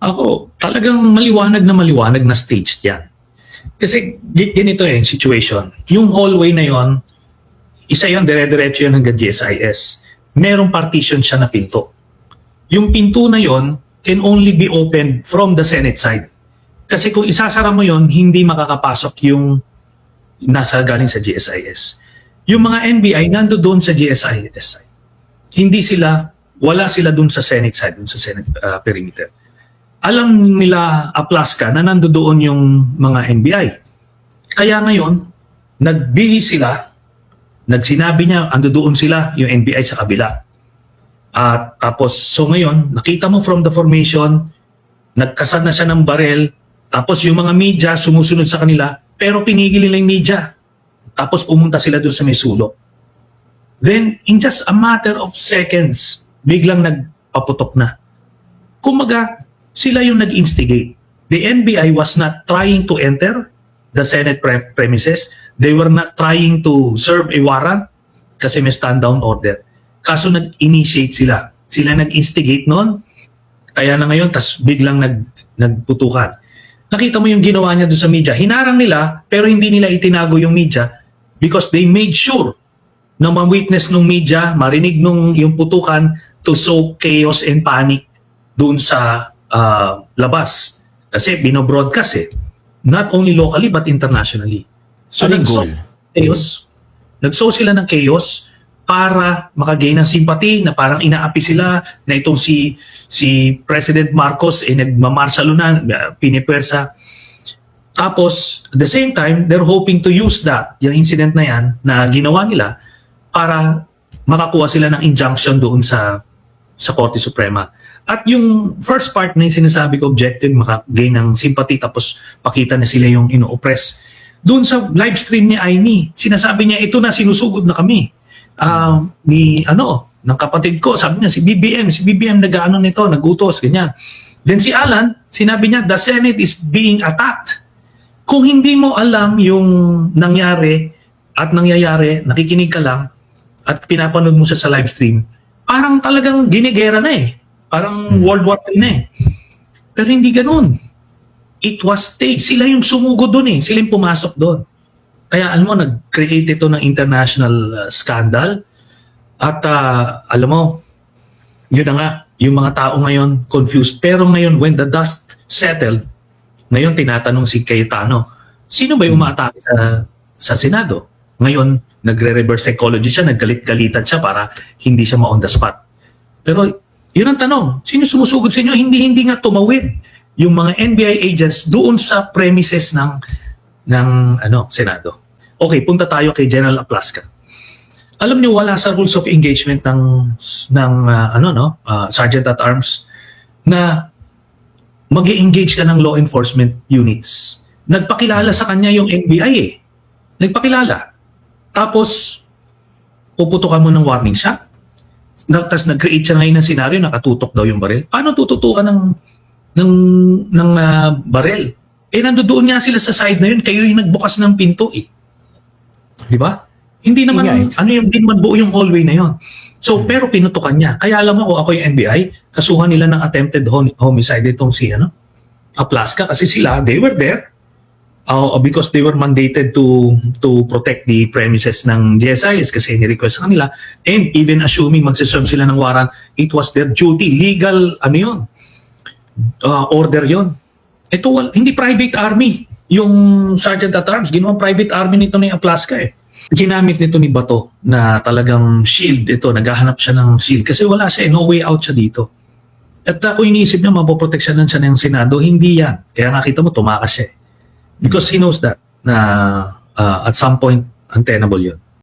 Ako, talagang maliwanag na staged yan. Kasi ganito yung situation. Yung hallway na yon, isa yon, dire-diretso yun hanggang GSIS. Merong partition siya na pinto. Yung pinto na yon can only be opened from the Senate side. Kasi kung isasara mo yon, hindi makakapasok yung nasa galing sa GSIS. Yung mga NBI nando doon sa GSIS side. Hindi sila, wala sila doon sa Senate side, doon sa Senate perimeter. Alam nila Aplaska na nando doon yung mga NBI. Kaya ngayon, nagbihis sila, nagsinabi niya, ando doon sila, yung NBI sa kabila. At tapos, so ngayon, nakita mo from the formation, nagkasad na siya ng barel, tapos yung mga media sumusunod sa kanila, pero pinigil nila yung media. Tapos pumunta sila doon sa may sulok. Then, in just a matter of seconds, biglang nagpaputok na. Kumaga, sila yung nag-instigate. The NBI was not trying to enter the Senate premises. They were not trying to serve a warrant kasi may stand-down order. Kaso nag-initiate sila. Sila nag-instigate noon. Kaya na ngayon, tas biglang nagputukan. Nakita mo yung ginawa niya doon sa media. Hinarang nila, pero hindi nila itinago yung media because they made sure na ma-witness ng media, marinig nung yung putukan to sow chaos and panic doon sa labas. Kasi binobroadcast eh. Not only locally but internationally. So nagsow sila ng chaos para makagain ng sympathy na parang inaapi sila na itong si President Marcos nagmamarsalo na, pinipwersa. Tapos, at the same time, they're hoping to use that, yung incident na yan, na ginawa nila para makakuha sila ng injunction doon sa Korte Suprema. At yung first part na yung sinasabi ko, objective, makagain ng sympathy, tapos pakita na sila yung ino-oppress. Doon sa live stream ni Aimee, sinasabi niya, ito na, sinusugod na kami. Ng kapatid ko, sabi niya, si BBM nag-ano nito, nagutos, ganyan. Then si Alan, sinabi niya, the Senate is being attacked. Kung hindi mo alam yung nangyari at nangyayari, nakikinig ka lang, at pinapanood mo siya sa live stream, parang talagang ginigera na eh. Parang World War III na eh. Pero hindi ganun. It was staged. Sila yung sumugod doon eh. Sila yung pumasok doon. Kaya alam mo, nag-create ito ng international scandal. At alam mo, yun na nga, yung mga tao ngayon confused. Pero ngayon, when the dust settled, ngayon tinatanong si Cayetano, sino ba yung umaatake sa Senado? Ngayon, nagre-reverse psychology siya, naggalit-galitan siya para hindi siya ma-on the spot. Pero yun ang tanong, sino sumusugod sa inyo? Hindi nga tumawid yung mga NBI agents doon sa premises ng Senado. Okay, punta tayo kay General Aplaska. Alam niyo, wala sa rules of engagement ng Sergeant at Arms na mag-i-engage ka ng law enforcement units. Nagpakilala sa kanya yung NBI eh. Nagpakilala. Tapos, puputukan mo ng warning shot. Tapos nag-create siya ngayon ng senaryo, nakatutok daw yung baril. Paano tututukan ng baril? Nandoon nga sila sa side na yun, kayo yung nagbukas ng pinto eh. Di ba? Hindi naman, hindi naman buo yung hallway na yun. So, pero pinutukan niya. Kaya alam mo, ako yung NBI, kasuhan nila ng attempted homicide itong si Aplaska kasi sila, they were there because they were mandated to protect the premises ng GSIS kasi ni-request sa kanila. And even assuming magsiserve sila ng warrant, it was their duty, legal, order yon. Ito, hindi private army. Yung Sergeant at Arms, ginawang private army nito ni Aplaska eh. Ginamit nito ni Bato na talagang shield ito, naghahanap siya ng shield kasi wala siya, no way out siya dito. At kung iniisip niya, mapoproteksyonan siya ng Senado, hindi yan. Kaya nakita mo, tumakas siya. Because he knows that na at some point, untenable yun.